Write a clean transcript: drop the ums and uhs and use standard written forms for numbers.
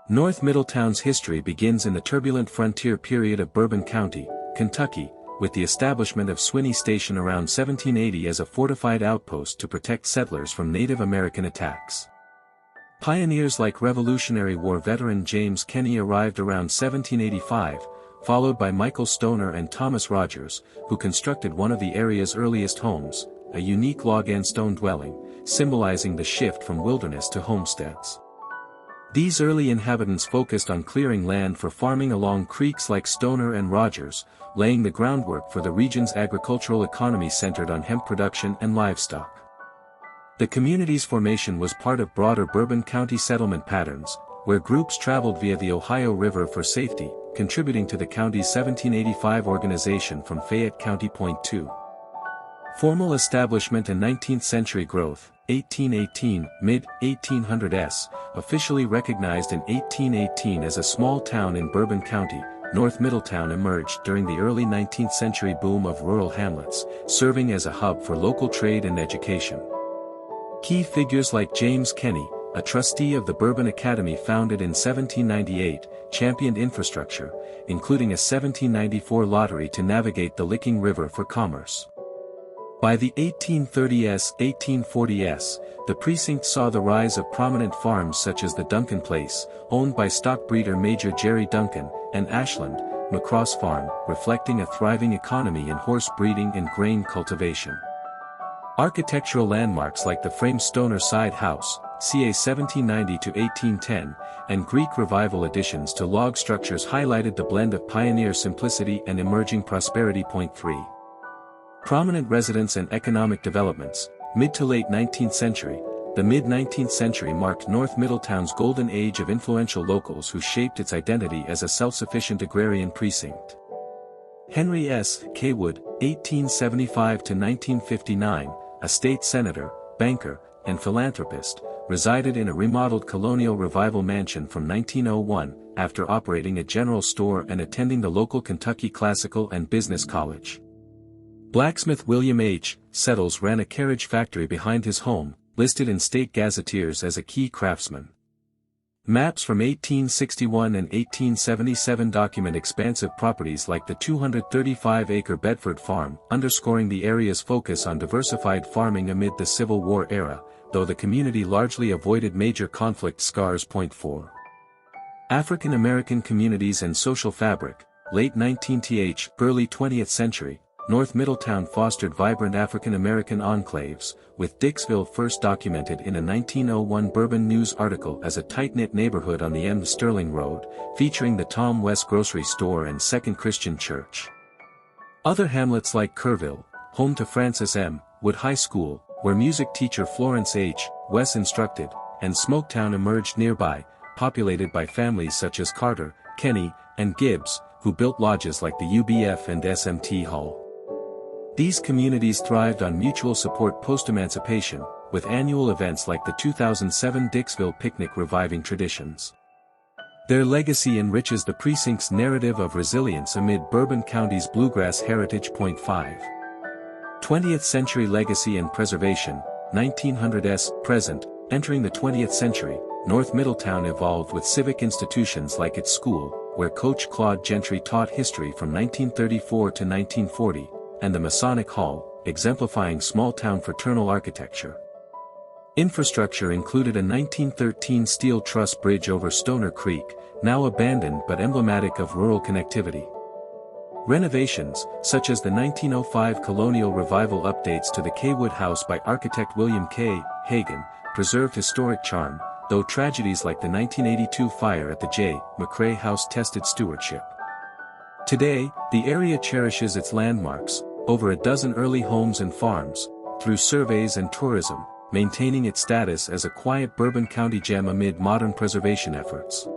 North Middletown's history begins in the turbulent frontier period of Bourbon County, Kentucky, with the establishment of Swinney Station around 1780 as a fortified outpost to protect settlers from Native American attacks. Pioneers like Revolutionary War veteran James Kenny arrived around 1785, followed by Michael Stoner and Thomas Rogers, who constructed one of the area's earliest homes, a unique log-and-stone dwelling, symbolizing the shift from wilderness to homesteads. These early inhabitants focused on clearing land for farming along creeks like Stoner and Rogers, laying the groundwork for the region's agricultural economy centered on hemp production and livestock. The community's formation was part of broader Bourbon County settlement patterns, where groups traveled via the Ohio River for safety, contributing to the county's 1785 organization from Fayette County. Point 2. Formal establishment and 19th century growth, 1818, mid-1800s, officially recognized in 1818 as a small town in Bourbon County, North Middletown emerged during the early 19th century boom of rural hamlets, serving as a hub for local trade and education. Key figures like James Kenny, a trustee of the Bourbon Academy founded in 1798, championed infrastructure, including a 1794 lottery to navigate the Licking River for commerce. By the 1830s-1840s, the precinct saw the rise of prominent farms such as the Duncan Place, owned by stockbreeder Major Jerry Duncan, and Ashland, McCross Farm, reflecting a thriving economy in horse breeding and grain cultivation. Architectural landmarks like the frame Stoner Side House, ca. 1790–1810, and Greek Revival additions to log structures highlighted the blend of pioneer simplicity and emerging prosperity. Point 3. Prominent residents and economic developments, mid to late 19th century. The mid-19th century marked North Middletown's golden age of influential locals who shaped its identity as a self-sufficient agrarian precinct. Henry S. Kaywood, 1875–1959, a state senator, banker, and philanthropist, resided in a remodeled colonial revival mansion from 1901, after operating a general store and attending the local Kentucky Classical and Business College. Blacksmith William H. Settles ran a carriage factory behind his home, listed in state gazetteers as a key craftsman. Maps from 1861 and 1877 document expansive properties like the 235-acre Bedford Farm, underscoring the area's focus on diversified farming amid the Civil War era, though the community largely avoided major conflict scars. Point 4. African American communities and social fabric, late 19th, early 20th century, North Middletown fostered vibrant African American enclaves, with Dixville first documented in a 1901 Bourbon News article as a tight-knit neighborhood on the M. Sterling Road, featuring the Tom West Grocery Store and Second Christian Church. Other hamlets like Kerrville, home to Francis M. Wood High School, where music teacher Florence H. Wes instructed, and Smoketown emerged nearby, populated by families such as Carter, Kenny, and Gibbs, who built lodges like the UBF and SMT Hall. These communities thrived on mutual support post-emancipation, with annual events like the 2007 Dixville Picnic reviving traditions. Their legacy enriches the precinct's narrative of resilience amid Bourbon County's bluegrass heritage. Point 5. 20th century legacy and preservation, 1900s, present, entering the 20th century, North Middletown evolved with civic institutions like its school, where Coach Claude Gentry taught history from 1934 to 1940, and the Masonic Hall, exemplifying small-town fraternal architecture. Infrastructure included a 1913 steel truss bridge over Stoner Creek, now abandoned but emblematic of rural connectivity. Renovations, such as the 1905 Colonial Revival updates to the Kaywood House by architect William K. Hagan, preserved historic charm, though tragedies like the 1982 fire at the J. McCrae House tested stewardship. Today, the area cherishes its landmarks, over a dozen early homes and farms, through surveys and tourism, maintaining its status as a quiet Bourbon County gem amid modern preservation efforts.